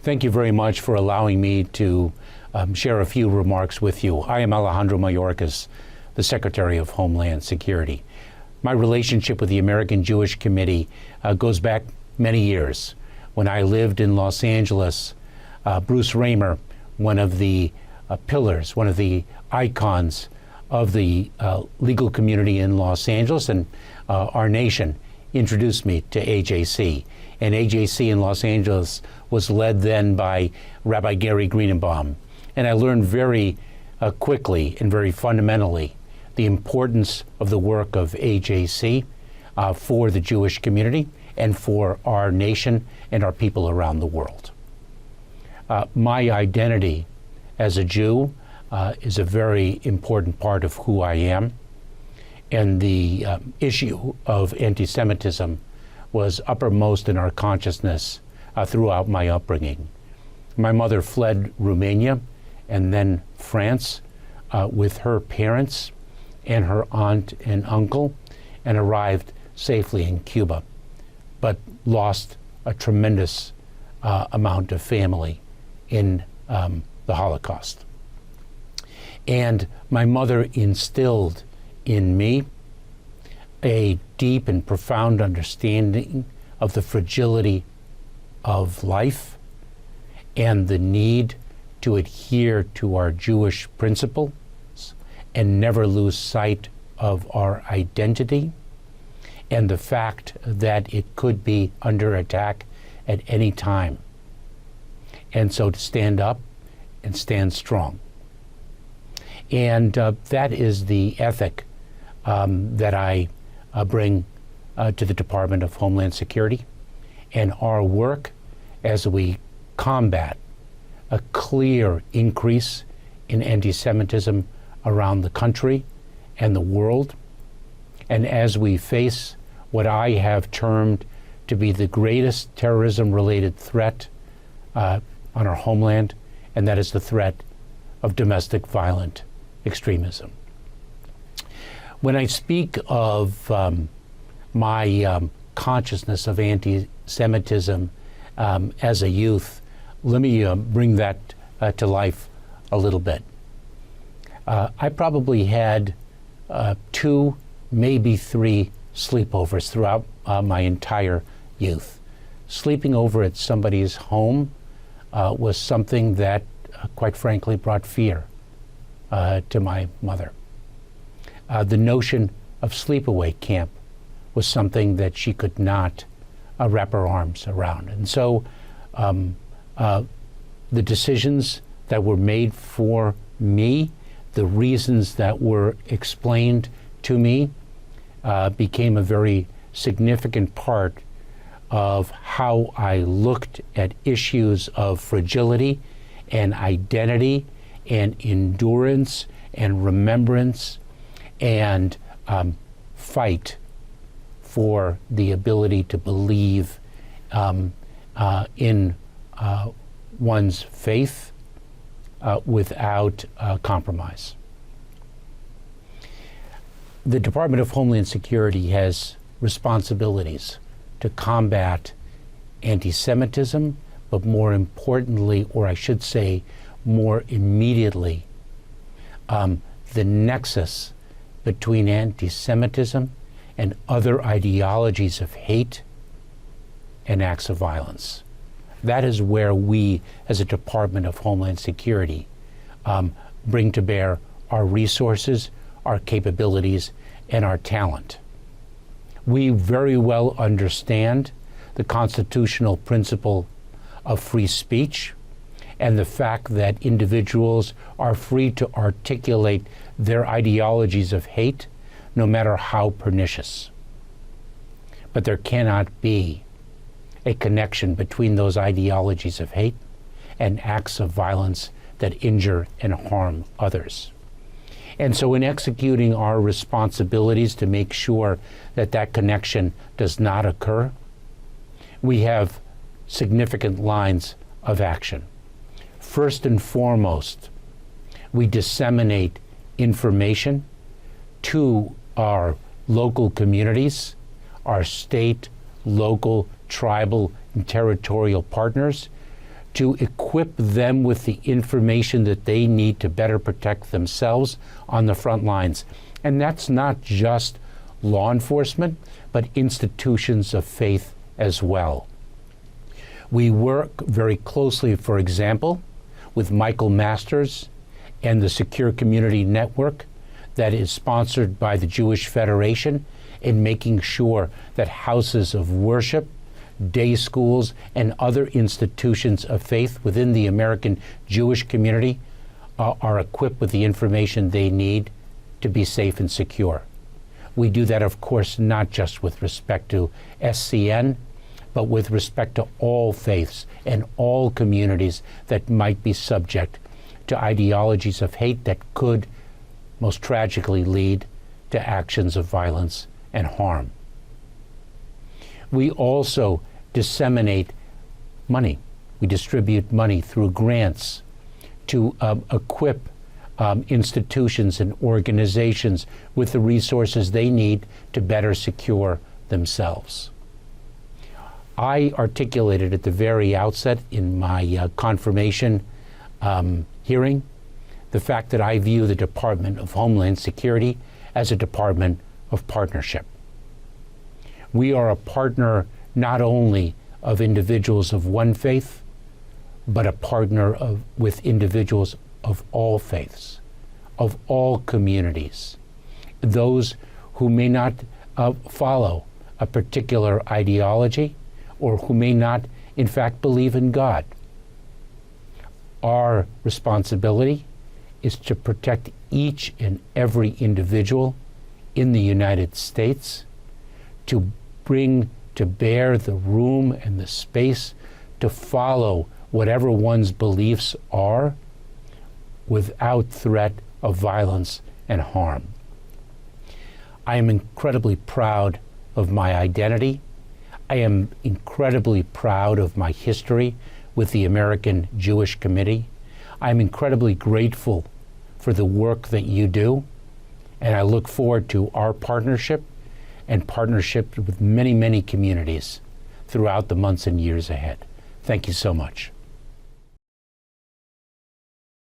Thank you very much for allowing me to share a few remarks with you. I am Alejandro Mayorkas, the Secretary of Homeland Security. My relationship with the American Jewish Committee goes back many years. When I lived in Los Angeles, Bruce Raymer, one of the pillars, one of the icons of the legal community in Los Angeles and our nation, introduced me to AJC. And AJC in Los Angeles was led then by Rabbi Gary Greenenbaum. And I learned very quickly and very fundamentally the importance of the work of AJC for the Jewish community and for our nation and our people around the world. My identity as a Jew is a very important part of who I am. And the issue of anti-Semitism was uppermost in our consciousness throughout my upbringing. My mother fled Romania and then France with her parents and her aunt and uncle and arrived safely in Cuba, but lost a tremendous amount of family in the Holocaust. And my mother instilled in me a deep and profound understanding of the fragility of life and the need to adhere to our Jewish principles and never lose sight of our identity and the fact that it could be under attack at any time. And so to stand up and stand strong. And that is the ethic that I bring to the Department of Homeland Security and our work as we combat a clear increase in anti-Semitism around the country and the world, and as we face what I have termed to be the greatest terrorism-related threat on our homeland, and that is the threat of domestic violent extremism. When I speak of my consciousness of anti-Semitism as a youth, let me bring that to life a little bit. I probably had 2, maybe 3 sleepovers throughout my entire youth. Sleeping over at somebody's home was something that, quite frankly, brought fear to my mother. The notion of sleepaway camp was something that she could not wrap her arms around. And so the decisions that were made for me, the reasons that were explained to me, became a very significant part of how I looked at issues of fragility and identity and endurance and remembrance and fight for the ability to believe in one's faith without compromise. The Department of Homeland Security has responsibilities to combat anti-Semitism, but more importantly, or I should say more immediately, the nexus between anti-Semitism and other ideologies of hate and acts of violence. That is where we, as a Department of Homeland Security, bring to bear our resources, our capabilities, and our talent. We very well understand the constitutional principle of free speech and the fact that individuals are free to articulate their ideologies of hate, no matter how pernicious. But there cannot be a connection between those ideologies of hate and acts of violence that injure and harm others. And so in executing our responsibilities to make sure that that connection does not occur, we have significant lines of action. First and foremost, we disseminate information to our local communities, our state, local, tribal, and territorial partners to equip them with the information that they need to better protect themselves on the front lines. And that's not just law enforcement, but institutions of faith as well. We work very closely, for example, with Michael Masters and the Secure Community Network that is sponsored by the Jewish Federation in making sure that houses of worship, day schools, and other institutions of faith within the American Jewish community are equipped with the information they need to be safe and secure. We do that, of course, not just with respect to SCN, but with respect to all faiths and all communities that might be subject to ideologies of hate that could most tragically lead to actions of violence and harm. We also disseminate money. We distribute money through grants to equip institutions and organizations with the resources they need to better secure themselves. I articulated at the very outset in my confirmation hearing the fact that I view the Department of Homeland Security as a department of partnership. We are a partner not only of individuals of one faith, but a partner with individuals of all faiths, of all communities, those who may not follow a particular ideology or who may not, in fact, believe in God. Our responsibility is to protect each and every individual in the United States, to bring to bear the room and the space to follow whatever one's beliefs are without threat of violence and harm. I am incredibly proud of my identity. I am incredibly proud of my history with the American Jewish Committee. I'm incredibly grateful for the work that you do, and I look forward to our partnership and partnership with many, many communities throughout the months and years ahead. Thank you so much.